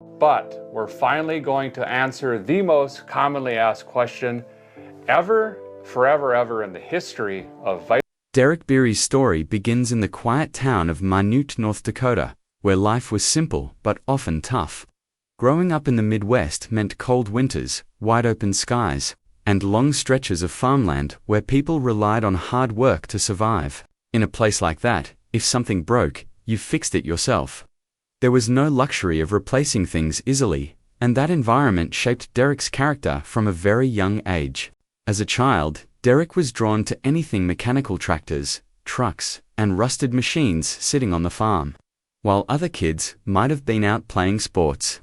But we're finally going to answer the most commonly asked question ever, forever, ever in the history of Derek Bieri's story begins in the quiet town of Minot, North Dakota, where life was simple but often tough. Growing up in the Midwest meant cold winters, wide-open skies, and long stretches of farmland where people relied on hard work to survive. In a place like that, if something broke, you fixed it yourself. There was no luxury of replacing things easily, and that environment shaped Derek's character from a very young age. As a child, Derek was drawn to anything mechanical: tractors, trucks, and rusted machines sitting on the farm. While other kids might have been out playing sports,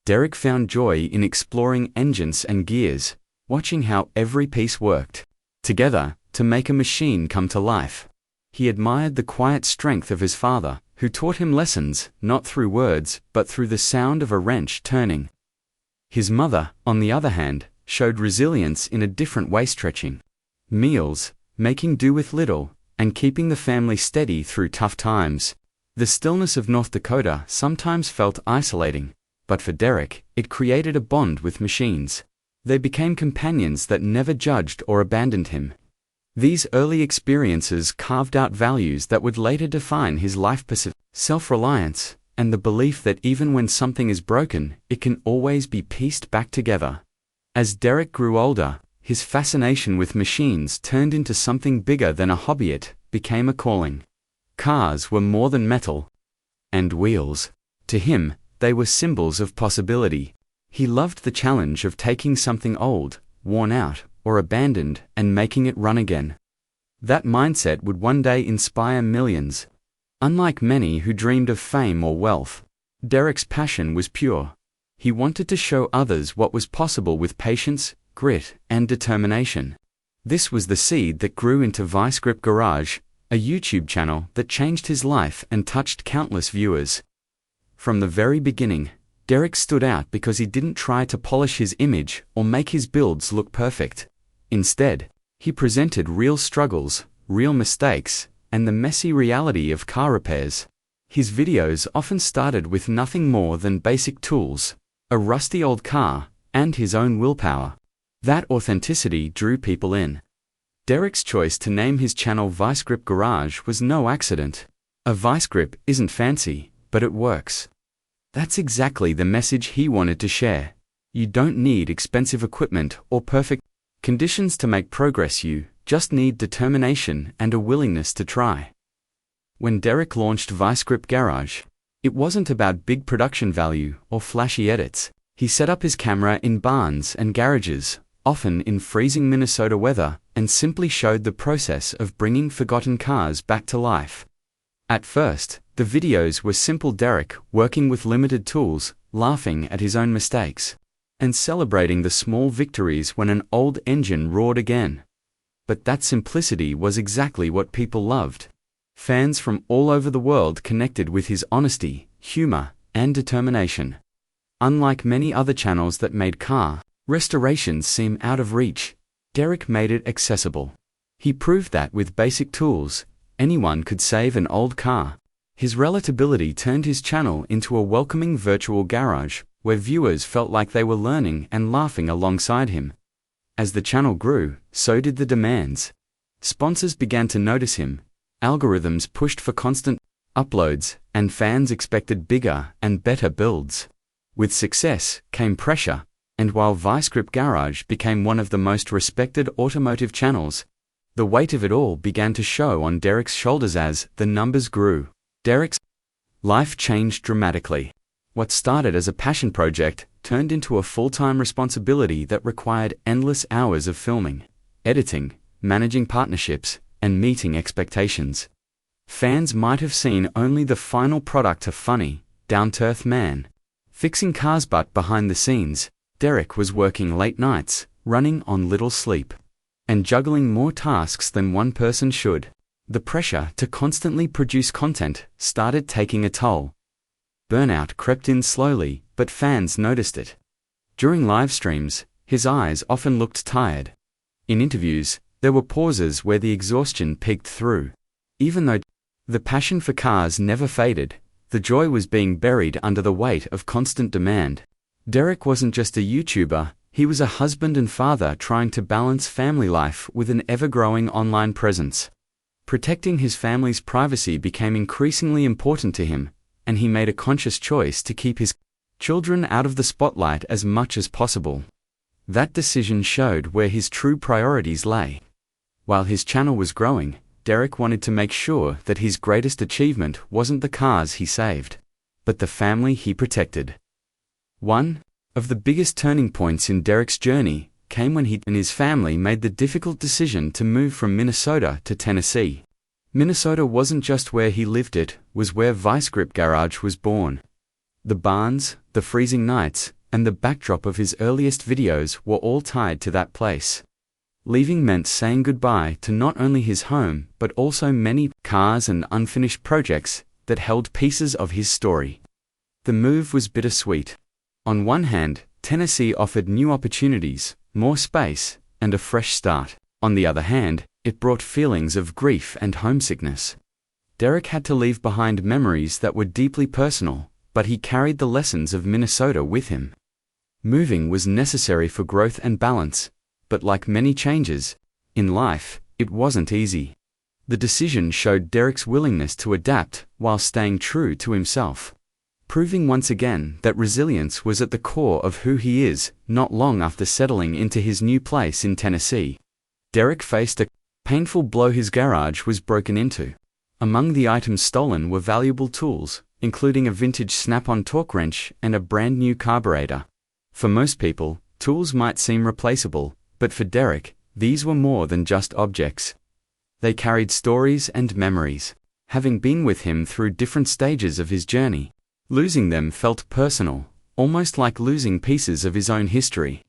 Derek found joy in exploring engines and gears, watching how every piece worked together to make a machine come to life. He admired the quiet strength of his father, who taught him lessons not through words but through the sound of a wrench turning. His mother, on the other hand, showed resilience in a different way: stretching meals, making do with little, and keeping the family steady through tough times. The stillness of North Dakota sometimes felt isolating, but for Derek, it created a bond with machines. They became companions that never judged or abandoned him. These early experiences carved out values that would later define his life: self-reliance, and the belief that even when something is broken, it can always be pieced back together. As Derek grew older, his fascination with machines turned into something bigger than a hobby. It became a calling. Cars were more than metal and wheels. To him, they were symbols of possibility. He loved the challenge of taking something old, worn out, or abandoned and making it run again. That mindset would one day inspire millions. Unlike many who dreamed of fame or wealth, Derek's passion was pure. He wanted to show others what was possible with patience, grit, and determination. This was the seed that grew into Vice Grip Garage, a YouTube channel that changed his life and touched countless viewers. From the very beginning, Derek stood out because he didn't try to polish his image or make his builds look perfect. Instead, he presented real struggles, real mistakes, and the messy reality of car repairs. His videos often started with nothing more than basic tools, a rusty old car, and his own willpower. That authenticity drew people in. Derek's choice to name his channel Vice Grip Garage was no accident. A vice grip isn't fancy, but it works. That's exactly the message he wanted to share. You don't need expensive equipment or perfect conditions to make progress. You just need determination and a willingness to try. When Derek launched Vice Grip Garage, it wasn't about big production value or flashy edits. He set up his camera in barns and garages, often in freezing Minnesota weather, and simply showed the process of bringing forgotten cars back to life. At first, the videos were simple: Derek working with limited tools, laughing at his own mistakes, and celebrating the small victories when an old engine roared again. But that simplicity was exactly what people loved. Fans from all over the world connected with his honesty, humor, and determination. Unlike many other channels that made car restorations seem out of reach, Derek made it accessible. He proved that with basic tools, anyone could save an old car. His relatability turned his channel into a welcoming virtual garage, where viewers felt like they were learning and laughing alongside him. As the channel grew, so did the demands. Sponsors began to notice him, algorithms pushed for constant uploads, and fans expected bigger and better builds. With success came pressure, and while Vice Grip Garage became one of the most respected automotive channels, the weight of it all began to show on Derek's shoulders as the numbers grew. Derek's life changed dramatically. What started as a passion project turned into a full-time responsibility that required endless hours of filming, editing, managing partnerships, and meeting expectations. Fans might have seen only the final product: a funny, down-to-earth man fixing cars, but behind the scenes, Derek was working late nights, running on little sleep, and juggling more tasks than one person should. The pressure to constantly produce content started taking a toll. Burnout crept in slowly, but fans noticed it. During live streams, his eyes often looked tired. In interviews, there were pauses where the exhaustion peeked through. Even though the passion for cars never faded, The joy was being buried under the weight of constant demand. Derek wasn't just a YouTuber, he was a husband and father trying to balance family life with an ever-growing online presence. Protecting his family's privacy became increasingly important to him, and he made a conscious choice to keep his children out of the spotlight as much as possible. That decision showed where his true priorities lay. While his channel was growing, Derek wanted to make sure that his greatest achievement wasn't the cars he saved, but the family he protected. One of the biggest turning points in Derek's journey came when he and his family made the difficult decision to move from Minnesota to Tennessee. Minnesota wasn't just where he lived, it was where Vice Grip Garage was born. The barns, the freezing nights, and the backdrop of his earliest videos were all tied to that place. Leaving meant saying goodbye to not only his home but also many cars and unfinished projects that held pieces of his story. The move was bittersweet. On one hand, Tennessee offered new opportunities, more space, and a fresh start. On the other hand, it brought feelings of grief and homesickness. Derek had to leave behind memories that were deeply personal, but he carried the lessons of Minnesota with him. Moving was necessary for growth and balance, but like many changes in life, it wasn't easy. The decision showed Derek's willingness to adapt while staying true to himself, proving once again that resilience was at the core of who he is. Not long after settling into his new place in Tennessee, Derek faced a painful blow. His garage was broken into. Among the items stolen were valuable tools, including a vintage snap-on torque wrench and a brand new carburetor. For most people, tools might seem replaceable, but for Derek, these were more than just objects. They carried stories and memories, having been with him through different stages of his journey. Losing them felt personal, almost like losing pieces of his own history.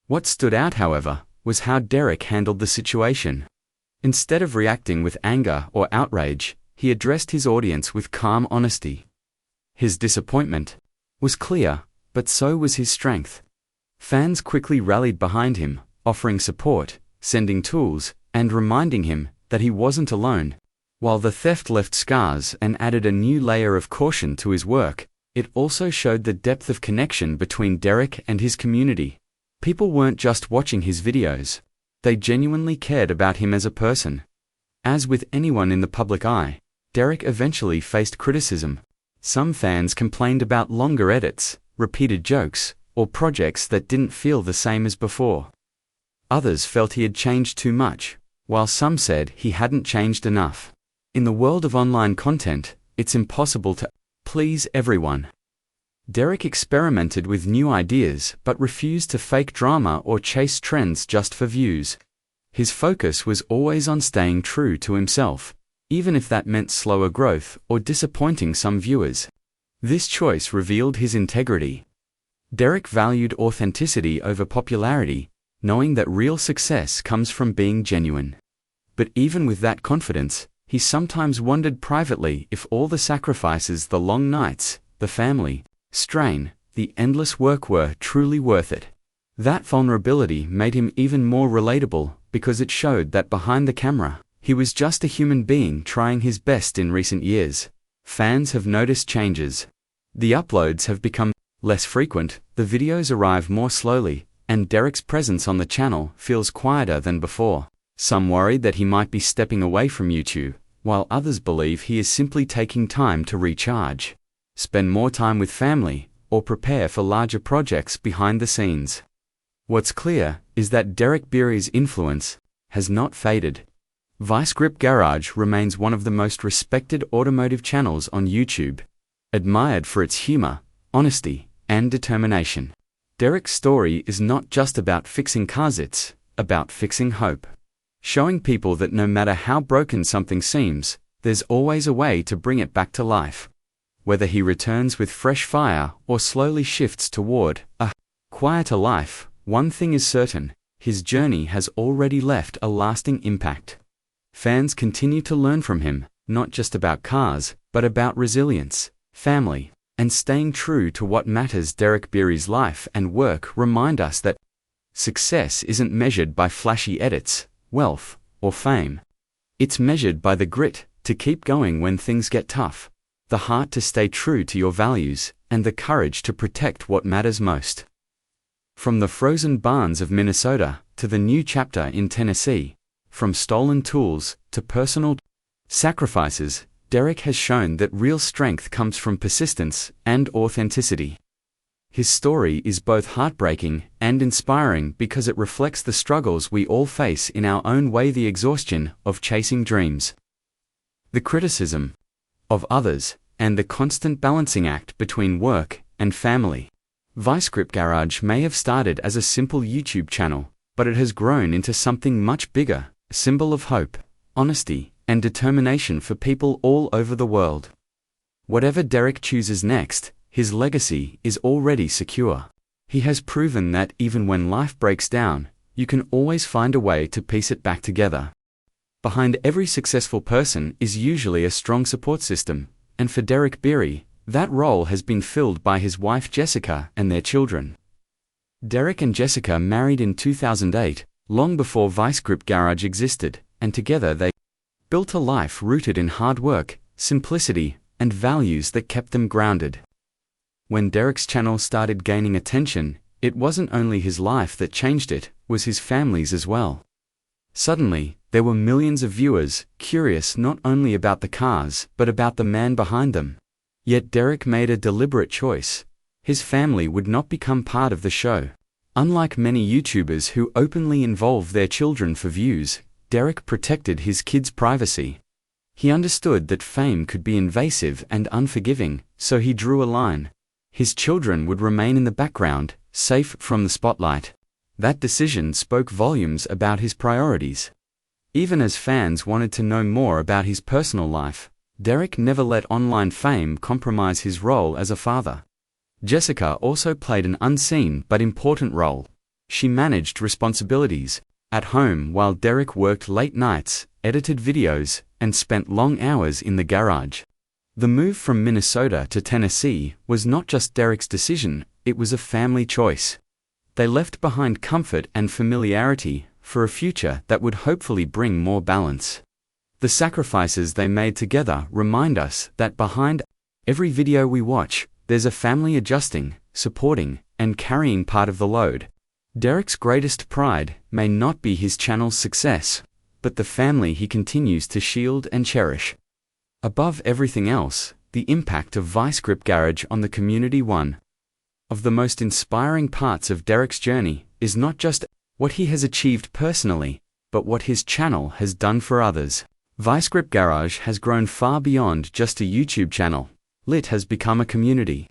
What stood out, however, was how Derek handled the situation. Instead of reacting with anger or outrage, he addressed his audience with calm honesty. His disappointment was clear, but so was his strength. Fans quickly rallied behind him, offering support, sending tools, and reminding him that he wasn't alone. While the theft left scars and added a new layer of caution to his work, it also showed the depth of connection between Derek and his community. People weren't just watching his videos. They genuinely cared about him as a person. As with anyone in the public eye, Derek eventually faced criticism. Some fans complained about longer edits, repeated jokes, or projects that didn't feel the same as before. Others felt he had changed too much, while some said he hadn't changed enough. In the world of online content, it's impossible to please everyone. Derek experimented with new ideas but refused to fake drama or chase trends just for views. His focus was always on staying true to himself, even if that meant slower growth or disappointing some viewers. This choice revealed his integrity. Derek valued authenticity over popularity, knowing that real success comes from being genuine. But even with that confidence, he sometimes wondered privately if all the sacrifices, the long nights, the family strain, the endless work were truly worth it. That vulnerability made him even more relatable because it showed that behind the camera, he was just a human being trying his best. In recent years, fans have noticed changes. The uploads have become less frequent, the videos arrive more slowly, and Derek's presence on the channel feels quieter than before. Some worried that he might be stepping away from YouTube, while others believe he is simply taking time to recharge, spend more time with family, or prepare for larger projects behind the scenes. What's clear is that Derek Bieri's influence has not faded. Vice Grip Garage remains one of the most respected automotive channels on YouTube, admired for its humor, honesty, and determination. Derek's story is not just about fixing cars, it's about fixing hope. Showing people that no matter how broken something seems, there's always a way to bring it back to life. Whether he returns with fresh fire or slowly shifts toward a quieter life, one thing is certain: his journey has already left a lasting impact. Fans continue to learn from him, not just about cars, but about resilience, family, and staying true to what matters. Derek Bieri's life and work remind us that success isn't measured by flashy edits, wealth, or fame. It's measured by the grit to keep going when things get tough. the heart to stay true to your values, and the courage to protect what matters most. From the frozen barns of Minnesota to the new chapter in Tennessee, from stolen tools to personal sacrifices, Derek has shown that real strength comes from persistence and authenticity. His story is both heartbreaking and inspiring because it reflects the struggles we all face in our own way, the exhaustion of chasing dreams, the criticism of others, and the constant balancing act between work and family. ViceGrip Garage may have started as a simple YouTube channel, but it has grown into something much bigger, a symbol of hope, honesty, and determination for people all over the world. Whatever Derek chooses next, his legacy is already secure. He has proven that even when life breaks down, you can always find a way to piece it back together. Behind every successful person is usually a strong support system, and for Derek Bieri, that role has been filled by his wife Jessica and their children. Derek and Jessica married in 2008, long before ViceGrip Garage existed, and together they built a life rooted in hard work, simplicity, and values that kept them grounded. When Derek's channel started gaining attention, it wasn't only his life that changed, it was his family's as well. Suddenly, there were millions of viewers, curious not only about the cars, but about the man behind them. Yet Derek made a deliberate choice. His family would not become part of the show. Unlike many YouTubers who openly involve their children for views, Derek protected his kids' privacy. He understood that fame could be invasive and unforgiving, so he drew a line. His children would remain in the background, safe from the spotlight. That decision spoke volumes about his priorities. Even as fans wanted to know more about his personal life, Derek never let online fame compromise his role as a father. Jessica also played an unseen but important role. She managed responsibilities at home while Derek worked late nights, edited videos, and spent long hours in the garage. The move from Minnesota to Tennessee was not just Derek's decision, it was a family choice. They left behind comfort and familiarity for a future that would hopefully bring more balance. The sacrifices they made together remind us that behind every video we watch, there's a family adjusting, supporting, and carrying part of the load. Derek's greatest pride may not be his channel's success, but the family he continues to shield and cherish. Above everything else, the impact of ViceGrip Garage on the community. One of the most inspiring parts of Derek's journey is not just what he has achieved personally, but what his channel has done for others. ViceGrip Garage has grown far beyond just a YouTube channel. It has become a community.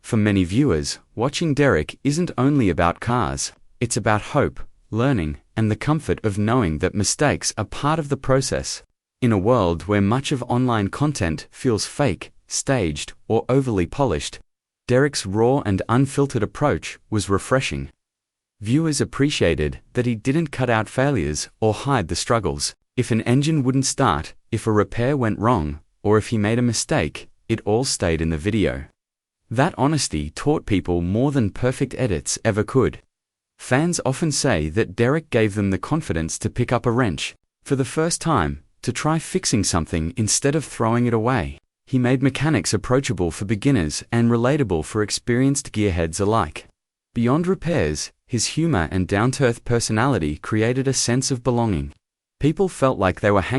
For many viewers, watching Derek isn't only about cars, it's about hope, learning, and the comfort of knowing that mistakes are part of the process. In a world where much of online content feels fake, staged, or overly polished, Derek's raw and unfiltered approach was refreshing. Viewers appreciated that he didn't cut out failures or hide the struggles. If an engine wouldn't start, if a repair went wrong, or if he made a mistake, it all stayed in the video. That honesty taught people more than perfect edits ever could. Fans often say that Derek gave them the confidence to pick up a wrench for the first time, to try fixing something instead of throwing it away. He made mechanics approachable for beginners and relatable for experienced gearheads alike. Beyond repairs, his humor and down-to-earth personality created a sense of belonging. People felt like they were hanging